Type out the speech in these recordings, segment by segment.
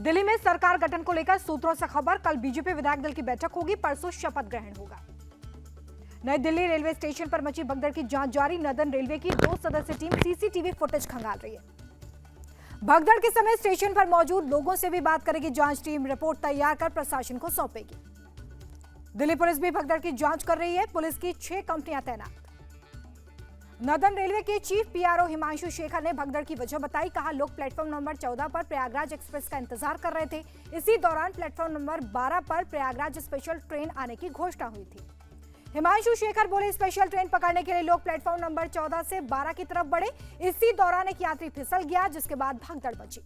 दिल्ली में सरकार गठन को लेकर सूत्रों से खबर, कल बीजेपी विधायक दल की बैठक होगी, परसों शपथ ग्रहण होगा। नई दिल्ली रेलवे स्टेशन पर मची भगदड़ की जांच जारी, नदन रेलवे की 2 सदस्यीय टीम सीसीटीवी फुटेज खंगाल रही है। भगदड़ के समय स्टेशन पर मौजूद लोगों से भी बात करेगी जांच टीम, रिपोर्ट तैयार कर प्रशासन को सौंपेगी। दिल्ली पुलिस भी भगदड़ की जांच कर रही है, पुलिस की 6 कंपनियां तैनात। नदन रेलवे के चीफ पीआरओ हिमांशु शेखर ने भगदड़ की वजह बताई, कहा लोग प्लेटफॉर्म नंबर 14 पर प्रयागराज एक्सप्रेस का इंतजार कर रहे थे। इसी दौरान प्लेटफॉर्म नंबर 12 पर प्रयागराज स्पेशल ट्रेन आने की घोषणा हुई थी। हिमांशु शेखर बोले, स्पेशल ट्रेन पकड़ने के लिए लोग प्लेटफॉर्म नंबर 14 से 12 की तरफ बढ़े। इसी दौरान एक यात्री फिसल गया, जिसके बाद भगदड़ मची।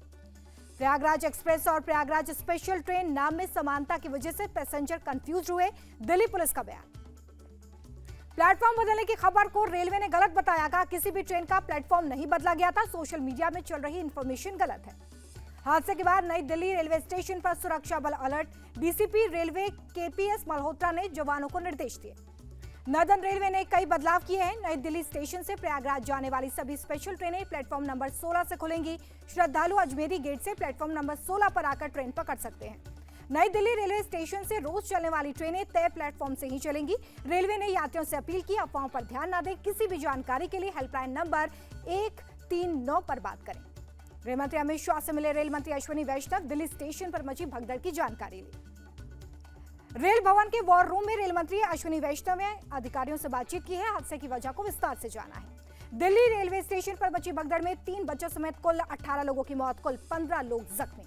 प्रयागराज एक्सप्रेस और प्रयागराज स्पेशल ट्रेन नाम में समानता की वजह से पैसेंजर कंफ्यूज हुए, दिल्ली पुलिस का बयान। प्लेटफॉर्म बदलने की खबर को रेलवे ने गलत बताया, कहा किसी भी ट्रेन का प्लेटफॉर्म नहीं बदला गया था, सोशल मीडिया में चल रही इंफॉर्मेशन गलत है। हादसे के बाद नई दिल्ली रेलवे स्टेशन पर सुरक्षा बल alert, DCP railway KPS Malhotra ने जवानों को निर्देश दिए। नदन रेलवे ने कई बदलाव किए हैं, नई दिल्ली स्टेशन से प्रयागराज जाने वाली सभी स्पेशल ट्रेनें प्लेटफॉर्म नंबर 16 से खुलेंगी। श्रद्धालु अजमेरी गेट से प्लेटफॉर्म नंबर 16 पर आकर ट्रेन पकड़ सकते हैं। नई दिल्ली रेलवे स्टेशन से रोज चलने वाली ट्रेनें तय प्लेटफॉर्म से ही चलेंगी। रेलवे ने यात्रियों से अपील की, अफवाहों पर ध्यान न दें, किसी भी जानकारी के लिए हेल्पलाइन नंबर 139 पर बात करें। गृह मंत्री अमित शाह से मिले रेल मंत्री अश्विनी वैष्णव, दिल्ली स्टेशन पर मची भगदड़ की जानकारी ली। रेल भवन के वॉर रूम में रेल मंत्री अश्विनी वैष्णव ने अधिकारियों से बातचीत की है, हादसे की वजह को विस्तार से जाना है। दिल्ली रेलवे स्टेशन पर मची भगदड़ में 3 बच्चों समेत कुल 18 लोगों की मौत, कुल 15 लोग जख्मी।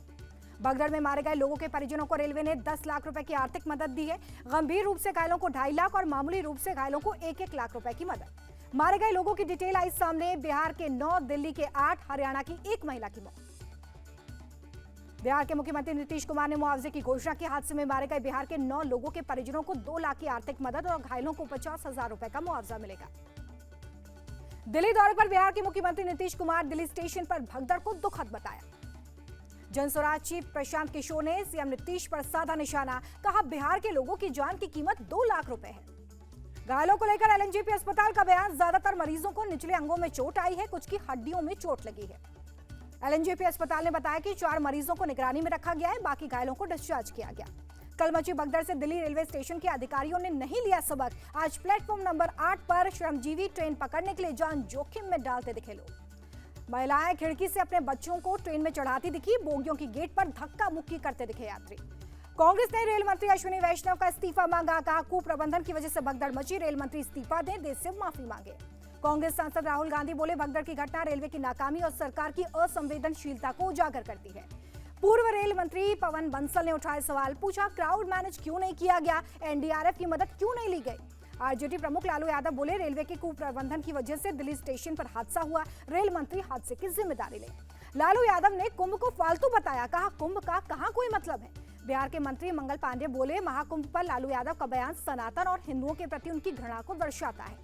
भगदड़ में मारे गए लोगों के परिजनों को रेलवे ने 10 लाख रुपए की आर्थिक मदद दी है। गंभीर रूप से घायलों को 2.5 लाख और मामूली रूप से घायलों को 1-1 लाख रुपए की मदद। मारे गए लोगों की डिटेल आई सामने, बिहार के 9, दिल्ली के 8, हरियाणा की 1 महिला की मौत। बिहार के मुख्यमंत्री नीतीश कुमार ने मुआवजे की घोषणा की, हादसे में मारे गए बिहार के 9 लोगों के परिजनों को 2 लाख की आर्थिक मदद और घायलों को 50,000 रुपए का मुआवजा मिलेगा। दिल्ली दौरे पर बिहार के मुख्यमंत्री नीतीश कुमार दिल्ली स्टेशन पर भगदड़ को दुखद बताया। जनस्वराज चीफ प्रशांत किशोर ने सीएम नीतीश पर साधा निशाना, कहा बिहार के लोगों की जान की कीमत 2 लाख रुपए है। घायलों को लेकर एलएनजेपी अस्पताल का बयान, ज्यादातर मरीजों को निचले अंगों में चोट आई है, कुछ की हड्डियों में चोट लगी है। एलएनजेपी अस्पताल ने बताया कि 4 मरीजों को निगरानी में रखा गया है, बाकी घायलों को डिस्चार्ज किया गया। कल मची भगदड़ से दिल्ली रेलवे स्टेशन के अधिकारियों ने नहीं लिया सबक, आज प्लेटफॉर्म नंबर 8 पर श्रमजीवी ट्रेन पकड़ने के लिए जान जोखिम में डालते दिखे लोग। महिलाएं खिड़की से अपने बच्चों को ट्रेन में चढ़ाती दिखी, बोगियों की गेट पर धक्का मुक्की करते दिखे यात्री। कांग्रेस ने रेल मंत्री अश्विनी वैष्णव का इस्तीफा मांगा, कहा कुप्रबंधन की वजह से भगदड़ मची, रेल मंत्री इस्तीफा दें, देश से माफी मांगे। कांग्रेस सांसद राहुल गांधी बोले, भगदड़ की घटना रेलवे की नाकामी और सरकार की असंवेदनशीलता को उजागर करती है। पूर्व रेल मंत्री पवन बंसल ने उठाए सवाल, पूछा क्राउड मैनेज क्यों नहीं किया गया, एनडीआरएफ की मदद क्यों नहीं ली गई। आरजेडी प्रमुख लालू यादव बोले, रेलवे के कुप्रबंधन की वजह से दिल्ली स्टेशन पर हादसा हुआ, रेल मंत्री हादसे की जिम्मेदारी ले। लालू यादव ने कुंभ को फालतू बताया, कहा कुंभ का कहां कोई मतलब है। बिहार के मंत्री मंगल पांडे बोले, महाकुंभ पर लालू यादव का बयान सनातन और हिंदुओं के प्रति उनकी घृणा को दर्शाता है।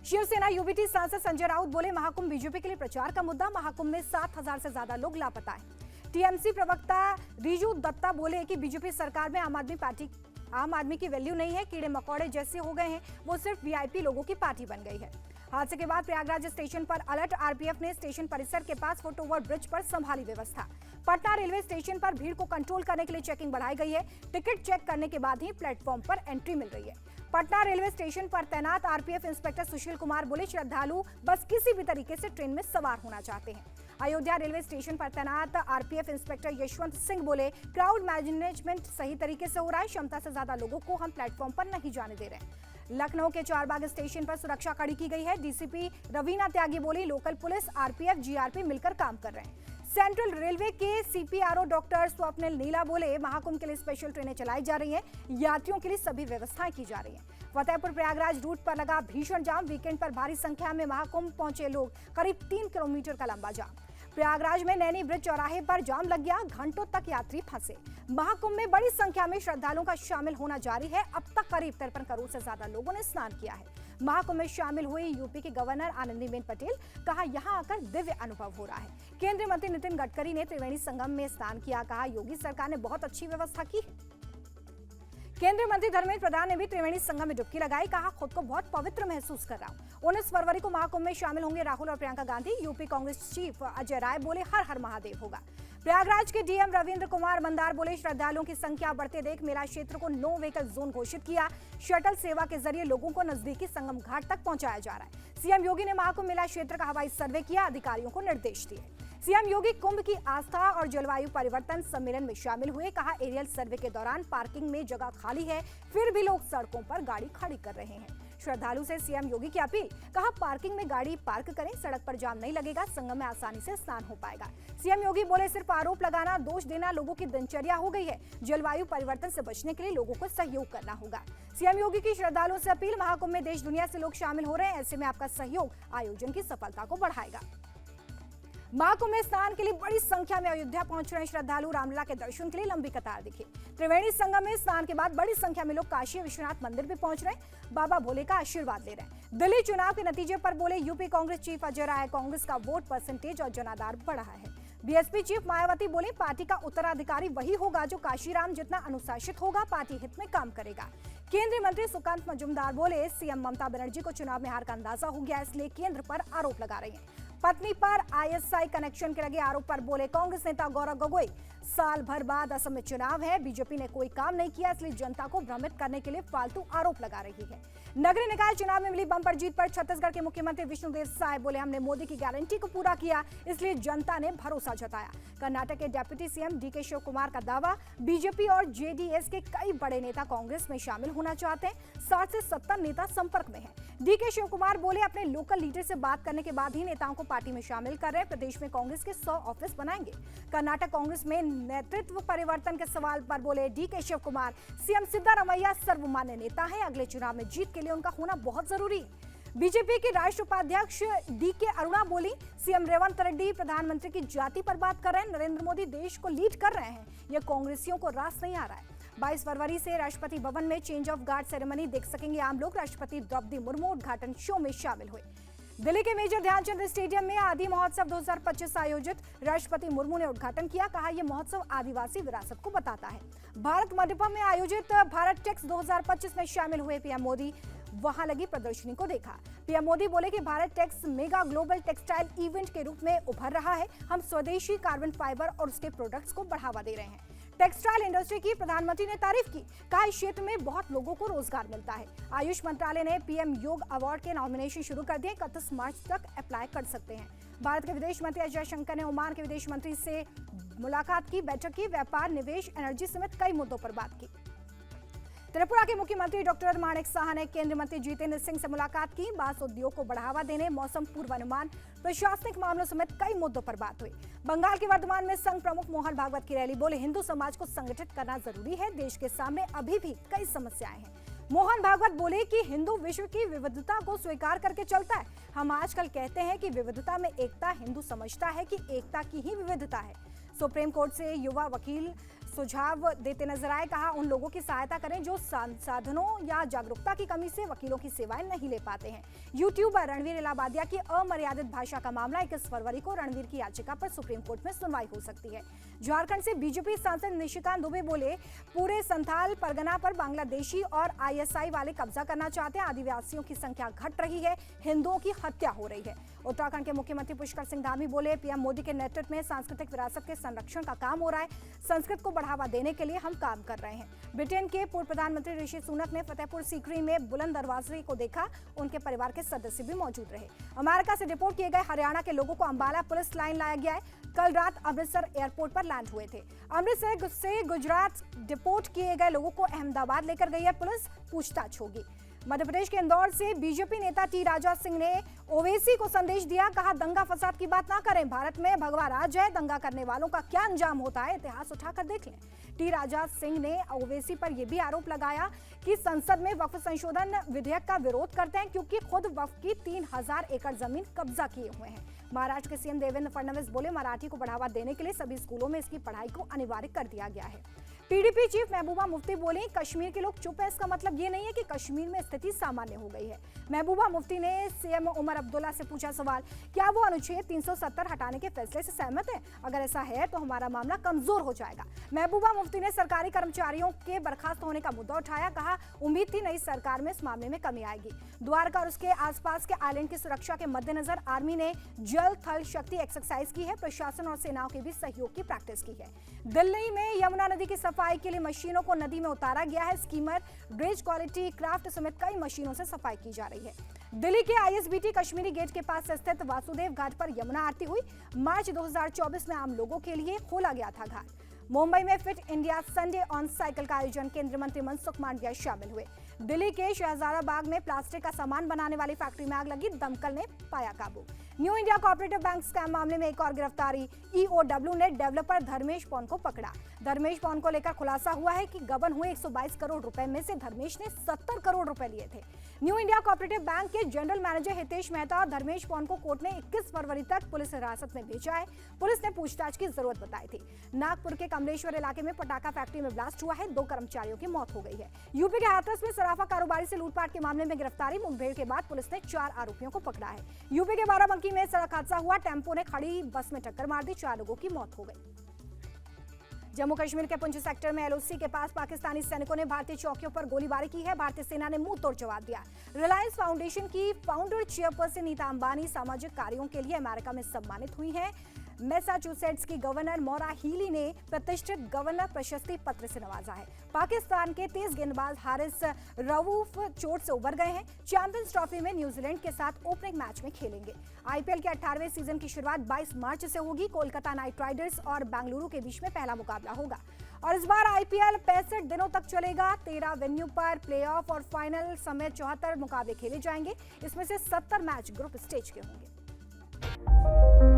शिवसेना यूबीटी सांसद संजय राउत बोले, महाकुंभ बीजेपी के लिए प्रचार का मुद्दा, महाकुंभ में 7,000 से ज्यादा लोग लापता है। टीएमसी प्रवक्ता रिजू दत्ता बोले कि बीजेपी सरकार में आम आदमी की वैल्यू नहीं है, कीड़े मकोड़े जैसे हो गए हैं, वो सिर्फ वीआईपी लोगों की पार्टी बन गई है। हादसे के बाद प्रयागराज स्टेशन पर अलर्ट, आरपीएफ ने स्टेशन परिसर के पास फुटओवर ब्रिज पर संभाली व्यवस्था। पटना रेलवे स्टेशन पर भीड़ को कंट्रोल करने के लिए चेकिंग बढ़ाई गई है, टिकट चेक करने के बाद ही प्लेटफॉर्म पर एंट्री मिल रही है। पटना रेलवे स्टेशन पर तैनात आरपीएफ इंस्पेक्टर सुशील कुमार बोले, श्रद्धालु बस किसी भी तरीके से ट्रेन में सवार होना चाहते हैं। अयोध्या रेलवे स्टेशन पर तैनात आरपीएफ इंस्पेक्टर यशवंत सिंह बोले, क्राउड मैनेजमेंट सही तरीके से हो रहा है, क्षमता से ज्यादा लोगों को हम प्लेटफॉर्म पर नहीं जाने दे रहे हैं। लखनऊ के चारबाग स्टेशन पर सुरक्षा कड़ी की गई है, डीसीपी रवीना त्यागी बोली, लोकल पुलिस, आरपीएफ, जीआरपी मिलकर काम कर रहे हैं। सेंट्रल रेलवे के सीपीआरओ डॉक्टर स्वप्निल नीला बोले, महाकुंभ के लिए स्पेशल ट्रेनें चलाई जा रही हैं, यात्रियों के लिए सभी व्यवस्थाएं की जा रही हैं। फतेहपुर प्रयागराज रूट पर लगा भीषण जाम, वीकेंड पर भारी संख्या में महाकुंभ पहुंचे लोग, करीब 3 किलोमीटर का लंबा जाम। प्रयागराज में नैनी ब्रिज चौराहे पर जाम लग गया, घंटों तक यात्री फंसे। महाकुंभ में बड़ी संख्या में श्रद्धालुओं का शामिल होना जारी है, अब तक करीब 53 करोड़ से ज्यादा लोगों ने स्नान किया है। महाकुंभ में शामिल हुई यूपी की गवर्नर आनंदीबेन पटेल, कहा यहां आकर दिव्य अनुभव हो रहा है। केंद्रीय मंत्री नितिन गडकरी ने त्रिवेणी संगम में स्नान किया, कहा योगी सरकार ने बहुत अच्छी व्यवस्था की है। केंद्रीय मंत्री धर्मेंद्र प्रधान ने भी त्रिवेणी संगम में डुबकी लगाई, कहा खुद को बहुत पवित्र महसूस कर रहा हूं। 19 फरवरी को महाकुंभ में शामिल होंगे राहुल और प्रियंका गांधी। यूपी कांग्रेस चीफ अजय राय बोले, हर हर महादेव होगा। प्रयागराज के डीएम रविंद्र कुमार मंदार बोले, श्रद्धालुओं की संख्या बढ़ते देख मेला क्षेत्र को नो व्हीकल जोन घोषित किया। शटल सेवा के जरिए लोगों को नजदीकी संगम घाट तक पहुंचाया जा रहा है। सीएम योगी ने महाकुंभ मेला क्षेत्र का हवाई सर्वे किया, अधिकारियों को निर्देश दिए। सीएम योगी कुंभ की आस्था और जलवायु परिवर्तन सम्मेलन में शामिल हुए। कहा, एरियल सर्वे के दौरान पार्किंग में जगह खाली है, फिर भी लोग सड़कों पर गाड़ी खड़ी कर रहे हैं। श्रद्धालु से सीएम योगी की अपील। कहा, पार्किंग में गाड़ी पार्क करें, सड़क पर जाम नहीं लगेगा, संगम में आसानी से स्नान हो पाएगा। सीएम योगी बोले, सिर्फ आरोप लगाना, दोष देना लोगों की दिनचर्या हो गई है। जलवायु परिवर्तन से बचने के लिए लोगों को सहयोग करना होगा। सीएम योगी की श्रद्धालुओं से अपील। महाकुंभ में देश दुनिया से लोग शामिल हो रहे हैं, ऐसे में आपका सहयोग आयोजन की सफलता को बढ़ाएगा। महाकुंभ में स्नान के लिए बड़ी संख्या में अयोध्या पहुंच रहे श्रद्धालु। रामलला के दर्शन के लिए लंबी कतार दिखी। त्रिवेणी संगम में स्नान के बाद बड़ी संख्या में लोग काशी विश्वनाथ मंदिर भी पहुंच रहे, बाबा भोले का आशीर्वाद ले रहे हैं। दिल्ली चुनाव के नतीजे पर बोले यूपी कांग्रेस चीफ अजय राय, कांग्रेस का वोट परसेंटेज और जनाधार बढ़ा है। बीएसपी चीफ मायावती बोले, पार्टी का उत्तराधिकारी वही होगा जो काशीराम जितना अनुशासित होगा, पार्टी हित में काम करेगा। केंद्रीय मंत्री सुकांत मजूमदार बोले, सीएम ममता बनर्जी को चुनाव में हार का अंदाजा हो गया, इसलिए केंद्र पर आरोप लगा रही हैं। पत्नी पर आईएसआई कनेक्शन के लगे आरोप पर बोले कांग्रेस नेता गौरव गोगोई, साल भर बाद असम में चुनाव है, बीजेपी ने कोई काम नहीं किया, इसलिए जनता को भ्रमित करने के लिए फालतू आरोप लगा रही है। नगरीय निकाय चुनाव में मिली बम्पर जीत पर छत्तीसगढ़ के मुख्यमंत्री विष्णुदेव साय बोले, हमने मोदी की गारंटी को पूरा किया, इसलिए जनता ने भरोसा जताया। कर्नाटक के deputy CM DK Shiv Kumar का दावा, बीजेपी और जेडीएस के कई बड़े नेता कांग्रेस में शामिल होना चाहते हैं, 60 से 70 नेता संपर्क में हैं। डीके शिव कुमार बोले, अपने लोकल लीडर से बात करने के बाद ही नेताओं को पार्टी में शामिल कर रहे हैं, प्रदेश में कांग्रेस के 100 ऑफिस बनाएंगे। कर्नाटक कांग्रेस में नेतृत्व परिवर्तन के सवाल पर बोले डीके शिव कुमार, सीएम सिद्धारमैया सर्वमान्य नेता है, अगले चुनाव में जीत के लिए उनका होना बहुत जरूरी। बीजेपी के राष्ट्रीय उपाध्यक्ष डीके अरुणा बोली, सीएम रेवंत रेड्डी प्रधानमंत्री की जाति पर बात कर रहे हैं, नरेंद्र मोदी देश को लीड कर रहे हैं, यह कांग्रेसियों को रास नहीं आ रहा है। 22 फरवरी से राष्ट्रपति भवन में चेंज ऑफ गार्ड सेरेमनी देख सकेंगे आम लोग। राष्ट्रपति द्रौपदी मुर्मू उद्घाटन शो में शामिल हुए। दिल्ली के मेजर ध्यानचंद स्टेडियम में आदि महोत्सव 2025 आयोजित, राष्ट्रपति मुर्मू ने उद्घाटन किया। कहा, यह महोत्सव आदिवासी विरासत को बताता है। भारत मंडपम में आयोजित भारत टेक्स 2025 में शामिल हुए पीएम मोदी, वहां लगी प्रदर्शनी को देखा। पीएम मोदी बोले कि Bharat Tex mega global textile event के रूप में उभर रहा है, हम स्वदेशी कार्बन फाइबर और उसके प्रोडक्ट्स को बढ़ावा दे रहे हैं। टेक्सटाइल इंडस्ट्री की प्रधानमंत्री ने तारीफ की। कहा, इस क्षेत्र में बहुत लोगों को रोजगार मिलता है। आयुष मंत्रालय ने पीएम योग अवार्ड के नॉमिनेशन शुरू कर दिए, 31 मार्च तक अप्लाई कर सकते हैं। भारत के विदेश मंत्री एस जयशंकर ने ओमान के विदेश मंत्री से मुलाकात की, बैठक की, व्यापार, निवेश, एनर्जी समेत कई मुद्दों पर बात की। त्रिपुरा के मुख्यमंत्री डॉक्टर माणिक साहा ने केंद्रीय मंत्री जितेंद्र सिंह से मुलाकात की। बांस उद्योग को बढ़ावा देने, मौसम पूर्वानुमान, प्रशासनिक मामलों समेत कई मुद्दों पर बात हुई। बंगाल के वर्धमान में संघ प्रमुख मोहन भागवत की रैली। बोले, हिंदू समाज को संगठित करना जरूरी है, देश के सामने अभी भी कई समस्याएं हैं। मोहन भागवत बोले कि हिंदू विश्व की विविधता को स्वीकार करके चलता है। हम आजकल कहते हैं कि विविधता में एकता, हिंदू समझता है कि एकता की ही विविधता है। सुप्रीम कोर्ट से युवा वकील सुझाव देते नजर आए। कहा, उन लोगों की सहायता करें जो संसाधनों या जागरूकता की कमी से वकीलों की सेवाएं नहीं ले पाते हैं। यूट्यूबर रणवीर इलाहाबादिया की अमर्यादित भाषा का मामला 21 फरवरी को रणवीर की याचिका पर सुप्रीम कोर्ट में सुनवाई हो सकती है। झारखंड से बीजेपी सांसद निशिकांत दुबे बोले, पूरे संथाल परगना पर बांग्लादेशी और आईएसआई वाले कब्जा करना चाहते हैं। आदिवासियों की संख्या घट रही है, हिंदुओं की हत्या हो रही है। उत्तराखंड के मुख्यमंत्री पुष्कर सिंह धामी बोले, पीएम मोदी के नेतृत्व में सांस्कृतिक विरासत के संरक्षण का काम हो रहा है, संस्कृत को बढ़ावा देने के लिए हम काम कर रहे हैं। ब्रिटेन के पूर्व प्रधानमंत्री ऋषि सुनक ने फतेहपुर सीकरी में बुलंद दरवाजे को देखा, उनके परिवार के सदस्य भी मौजूद रहे। अमेरिका से डिपोर्ट किए गए हरियाणा के लोगों को अंबाला पुलिस लाइन लाया गया है। कल रात अमृतसर एयरपोर्ट पर लैंड हुए थे। अमृतसर से गुजरात डिपोर्ट किए गए लोगों को अहमदाबाद लेकर गई है पुलिस, पूछताछ होगी। मध्य प्रदेश के इंदौर से बीजेपी नेता टी राजा सिंह ने ओवैसी को संदेश दिया। कहा, दंगा फसाद की बात ना करें, भारत में भगवा राज है, दंगा करने वालों का क्या अंजाम होता है इतिहास उठाकर देख लें। टी राजा सिंह ने ओवैसी पर यह भी आरोप लगाया कि संसद में वक्फ संशोधन विधेयक का विरोध करते हैं क्योंकि खुद वक्फ की 3000 एकड़ जमीन कब्जा किए हुए हैं। महाराष्ट्र के सीएम देवेंद्र फडणवीस बोले, मराठी को बढ़ावा देने के लिए सभी स्कूलों में इसकी पढ़ाई को अनिवार्य कर दिया गया है। पीडीपी चीफ महबूबा मुफ्ती बोली, कश्मीर के लोग चुप है, इसका मतलब ये नहीं है कि कश्मीर में स्थिति सामान्य हो गई है। महबूबा मुफ्ती ने सीएम उमर अब्दुल्ला से पूछा सवाल, क्या वो अनुच्छेद 370 हटाने के फैसले से सहमत है? अगर ऐसा है तो हमारा मामला कमजोर हो जाएगा। महबूबा मुफ्ती ने सरकारी कर्मचारियों के बर्खास्त होने का मुद्दा उठाया, कहा उम्मीद थी नई सरकार में इस मामले में कमी आएगी। द्वारका और उसके आसपास के आइलैंड की सुरक्षा के मद्देनजर आर्मी ने जल थल शक्ति एक्सरसाइज की है, प्रशासन और सेनाओं के बीच सहयोग की प्रैक्टिस की है। दिल्ली में यमुना नदी की सफाई के लिए मशीनों को नदी में उतारा गया है। स्कीमर, ब्रिज क्वालिटी क्राफ्ट समेत कई मशीनों से सफाई की जा रही है। दिल्ली के आईएसबीटी कश्मीरी गेट के पास स्थित वासुदेव घाट पर यमुना आरती हुई। मार्च 2024 में आम लोगों के लिए खोला गया था घाट। मुंबई में fit India Sunday on cycle का आयोजन केंद्रीय मंत्री मनसुख मांडविया शामिल हुए। दिल्ली के शहजादा बाग में प्लास्टिक का सामान बनाने वाली फैक्ट्री में आग लगी, दमकल ने पाया काबू। New India cooperative bank scam मामले में एक और गिरफ्तारी, ईओडब्ल्यू ने डेवलपर धर्मेश पॉन को पकड़ा। धर्मेश पॉन को लेकर खुलासा हुआ है कि गबन हुए 122 करोड़ रुपए में से धर्मेश ने 70 करोड़ रुपए लिए थे। न्यू इंडिया कोऑपरेटिव बैंक के जनरल मैनेजर हितेश मेहता और धर्मेश पॉन को कोर्ट ने 21 फरवरी तक पुलिस हिरासत में भेजा है। पुलिस ने पूछताछ की जरूरत बताई थी। नागपुर के कमलेश्वर इलाके में पटाखा फैक्ट्री में ब्लास्ट हुआ है, 2 कर्मचारियों की मौत हो गई है। यूपी के हाथरस में सराफा कारोबारी से लूटपाट के मामले में गिरफ्तारी, मुठभेड़ के बाद पुलिस ने 4 आरोपियों को पकड़ा है। यूपी के बाराबंकी में सड़क हादसा हुआ, टेम्पो ने खड़ी बस में टक्कर मार दी, 4 लोगों की मौत हो गई। जम्मू कश्मीर के पुंछ सेक्टर में एलओसी के पास पाकिस्तानी सैनिकों ने भारतीय चौकियों पर गोलीबारी की है। भारतीय सेना ने मुंह तोड़ जवाब दिया। रिलायंस फाउंडेशन की फाउंडर चेयरपर्सन नीता अंबानी सामाजिक कार्यों के लिए अमेरिका में सम्मानित हुई हैं। मैसाचुसेट्स की गवर्नर मौरा हीली ने प्रतिष्ठित गवर्नर प्रशस्ति पत्र से नवाजा है। पाकिस्तान के तेज गेंदबाज हारिस रऊफ चोट से उबर गए हैं। चैंपियंस ट्रॉफी में न्यूजीलैंड के साथ ओपनिंग मैच में खेलेंगे। आईपीएल के 18वें सीजन की शुरुआत 22 मार्च से होगी। कोलकाता नाइट राइडर्स और बेंगलुरु के बीच में पहला मुकाबला होगा और इस बार आईपीएल 65 दिनों तक चलेगा। 13 वेन्यू पर प्लेऑफ और फाइनल समेत 74 मुकाबले खेले जाएंगे। इसमें से 70 मैच ग्रुप स्टेज के होंगे।